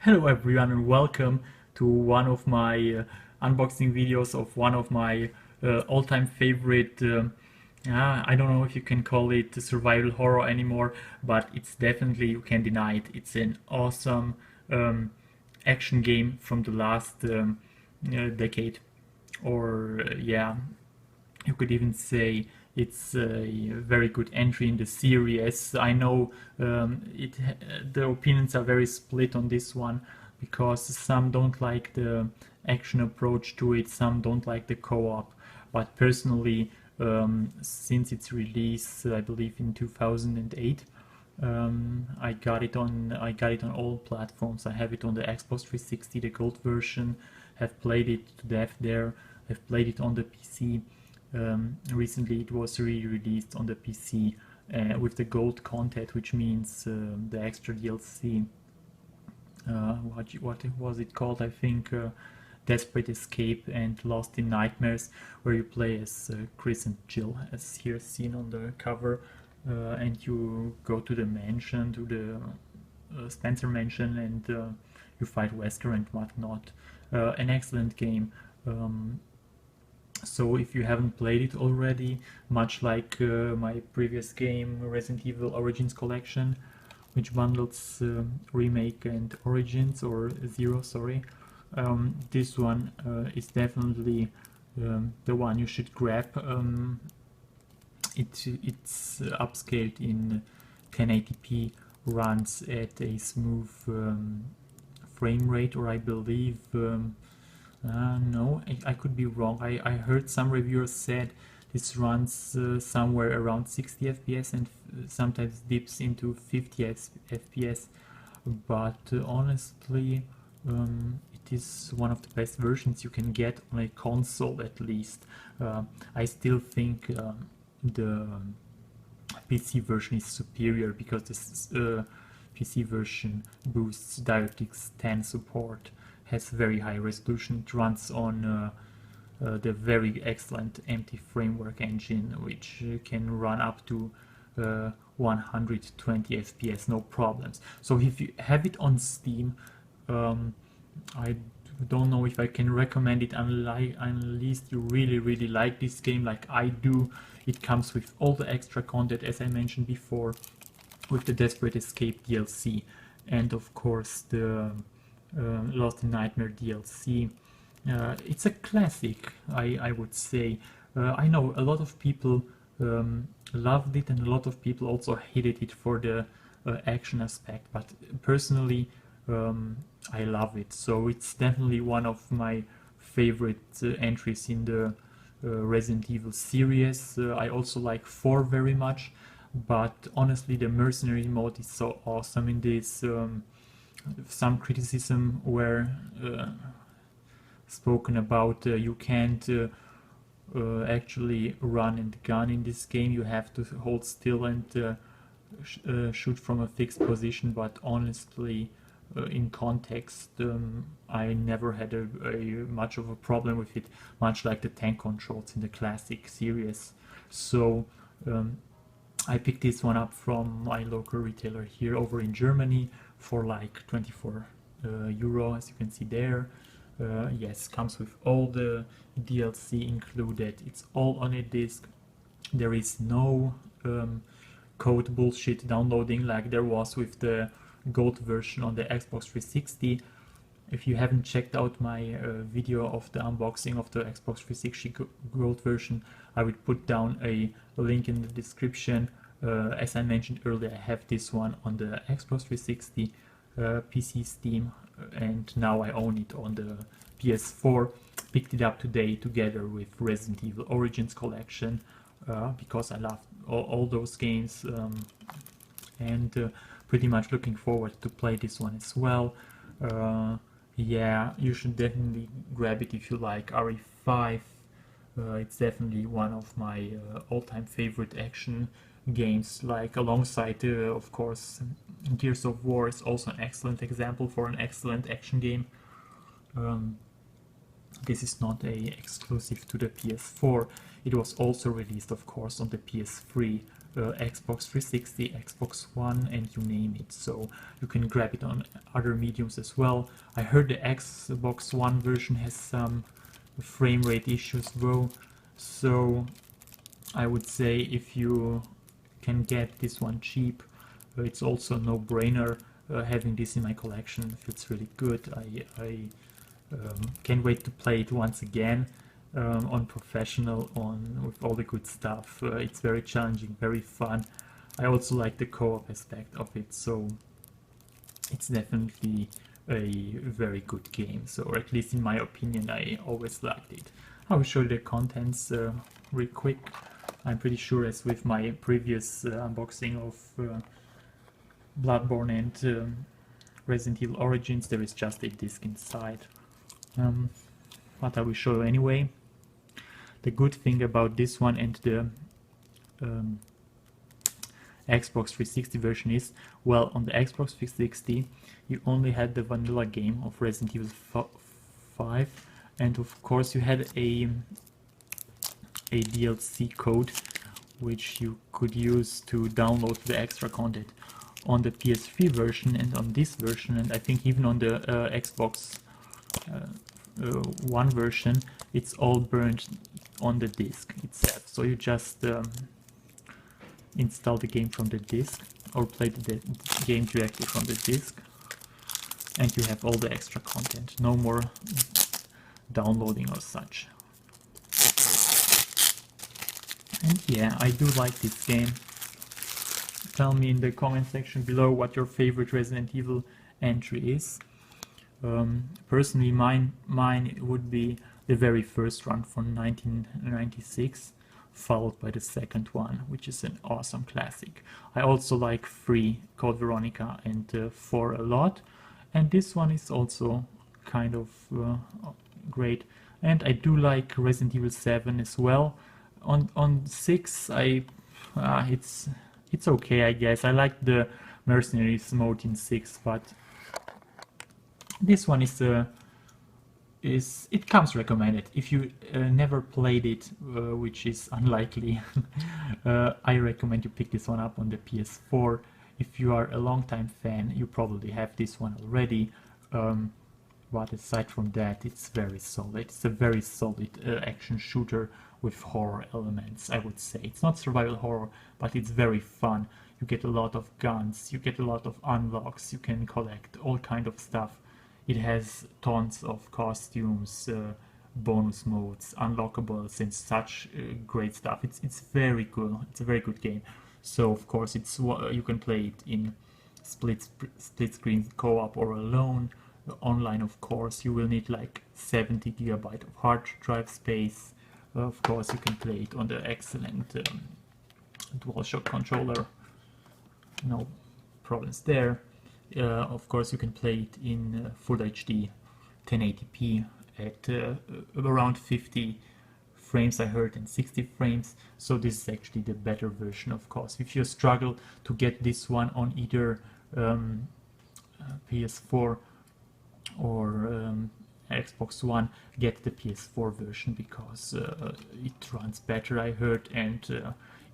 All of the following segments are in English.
Hello everyone and welcome to one of my unboxing videos of one of my all-time favorite, I don't know if you can call it survival horror anymore, but it's definitely, you can deny it, it's an awesome action game from the last decade. Or you could even say it's a very good entry in the series. I know the opinions are very split on this one because some don't like the action approach to it, some don't like the co-op. But personally, since its release, I believe in 2008, I got it on all platforms. I have it on the Xbox 360, the gold version. Have played it to death there. I've played it on the PC. Recently it was re-released on the PC with the gold content, which means the extra DLC. What was it called? I think Desperate Escape and Lost in Nightmares, where you play as Chris and Jill, as here seen on the cover, and you go to the mansion, to the Spencer mansion, and you fight Wesker and whatnot. An excellent game. So if you haven't played it already, much like my previous game, Resident Evil Origins Collection, which bundles Remake and Origins, or Zero, sorry, this one is definitely the one you should grab. It's upscaled in 1080p, runs at a smooth frame rate, or I believe no, I could be wrong. I heard some reviewers said this runs somewhere around 60 FPS and sometimes dips into 50 FPS, but honestly it is one of the best versions you can get on a console, at least. I still think the PC version is superior because this PC version boosts DirectX 10 support, has very high resolution. It runs on the very excellent empty framework engine, which can run up to 120 FPS, no problems. So if you have it on Steam, I don't know if I can recommend it unless you really like this game like I do. It comes with all the extra content, as I mentioned before, with the Desperate Escape DLC, and of course the Lost in Nightmare DLC. It's a classic, I would say. I know a lot of people loved it, and a lot of people also hated it for the action aspect, but personally I love it. So it's definitely one of my favorite entries in the Resident Evil series. I also like 4 very much, but honestly the mercenary mode is so awesome in this. Some criticism were spoken about you can't actually run and gun in this game. You have to hold still and shoot from a fixed position, but honestly in context I never had a much of a problem with it, much like the tank controls in the classic series. So I picked this one up from my local retailer here over in Germany for like 24 euro, as you can see there. Yes, comes with all the DLC included. It's all on a disc. There is no code bullshit downloading like there was with the gold version on the Xbox 360. If you haven't checked out my video of the unboxing of the Xbox 360 gold version, I would put down a link in the description. As I mentioned earlier, I have this one on the Xbox 360, PC, Steam, and now I own it on the PS4. Picked it up today together with Resident Evil Origins Collection because I love all those games, and pretty much looking forward to play this one as well. Yeah, you should definitely grab it if you like RE5. It's definitely one of my all-time favorite action games, like alongside of course Gears of War is also an excellent example for an excellent action game. This is not a exclusive to the PS4. It was also released, of course, on the PS3, Xbox 360, Xbox One, and you name it. So you can grab it on other mediums as well. I heard the Xbox One version has some frame rate issues though. So I would say if you can get this one cheap, it's also a no-brainer. Having this in my collection feels really good. I can't wait to play it once again on professional, with all the good stuff. It's very challenging, very fun. I also like the co-op aspect of it, so it's definitely a very good game. So, or at least in my opinion, I always liked it. I will show you the contents real quick. I'm pretty sure, as with my previous unboxing of Bloodborne and Resident Evil Origins, there is just a disc inside. But I will show you anyway. The good thing about this one and the Xbox 360 version is, well, on the Xbox 360 you only had the vanilla game of Resident Evil 5, and of course you had a DLC code which you could use to download the extra content. On the PS3 version and on this version, and I think even on the Xbox One version, it's all burned on the disc itself. So you just install the game from the disc or play the game directly from the disc, and you have all the extra content. No more downloading or such. And yeah, I do like this game. Tell me in the comment section below what your favorite Resident Evil entry is. Personally, mine would be the very first one from 1996, followed by the second one, which is an awesome classic. I also like 3, Code Veronica, and 4 a lot, and this one is also kind of great. And I do like Resident Evil 7 as well. On 6, it's okay, I guess. I like the Mercenaries mode in 6, but this one it comes recommended. If you never played it, which is unlikely, I recommend you pick this one up on the PS4. If you are a long-time fan, you probably have this one already. But aside from that, it's very solid. It's a very solid action shooter with horror elements, I would say. It's not survival horror, but it's very fun. You get a lot of guns, you get a lot of unlocks, you can collect all kind of stuff. It has tons of costumes, bonus modes, unlockables, and such great stuff. It's very good. It's a very good game. So of course you can play it in split screen co-op or alone. Online, of course, you will need like 70 GB of hard drive space. Of course, you can play it on the excellent DualShock controller. No problems there. Of course, you can play it in Full HD 1080p at around 50 frames, I heard, and 60 frames. So this is actually the better version, of course. If you struggle to get this one on either PS4 or Xbox One, get the PS4 version, because it runs better, I heard, and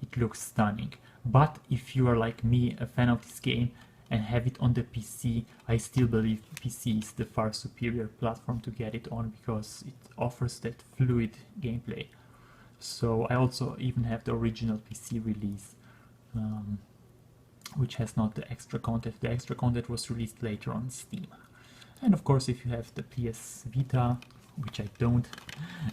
it looks stunning. But if you are like me, a fan of this game, and have it on the PC, I still believe PC is the far superior platform to get it on, because it offers that fluid gameplay. So I also even have the original PC release, which has not the extra content. The extra content was released later on Steam. And of course, if you have the PS Vita, which I don't,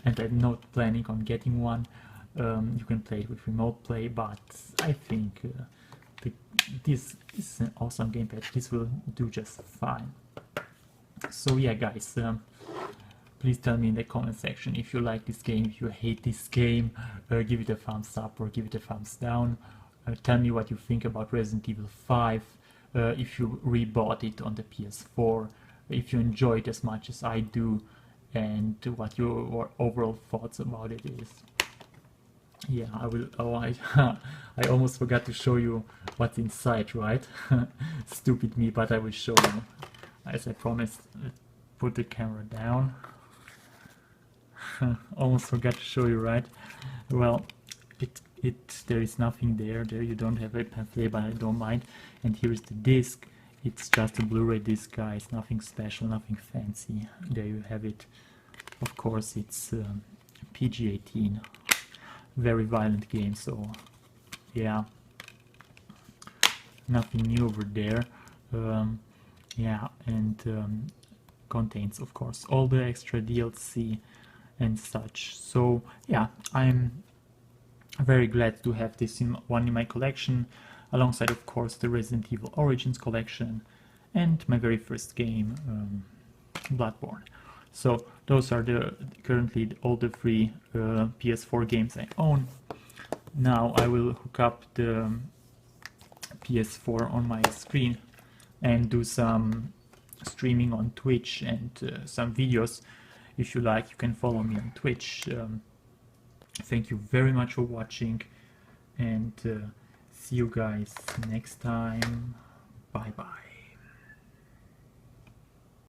and I'm not planning on getting one, you can play it with remote play, but I think this is an awesome gamepad. This will do just fine. So yeah, guys, please tell me in the comment section if you like this game, if you hate this game. Give it a thumbs up or give it a thumbs down. Tell me what you think about Resident Evil 5, if you rebought it on the PS4, if you enjoy it as much as I do, and what your overall thoughts about it is. Yeah, I will. Oh, I almost forgot to show you what's inside, right? Stupid me, but I will show you, as I promised. Put the camera down. almost forgot to show you, right? Well, there is nothing there. There you don't have a pamphlet, but I don't mind. And here's the disc. It's just a Blu-ray disc, guys. Nothing special, nothing fancy. There you have it. Of course, it's PG-18. Very violent game, so yeah. Nothing new over there. Yeah, and contains, of course, all the extra DLC and such. So yeah, I'm very glad to have this one in my collection, alongside, of course, the Resident Evil Origins collection and my very first game, Bloodborne. So those are currently all the three PS4 games I own. Now I will hook up the PS4 on my screen and do some streaming on Twitch and some videos. If you like, you can follow me on Twitch. Thank you very much for watching, and see you guys next time. Bye bye.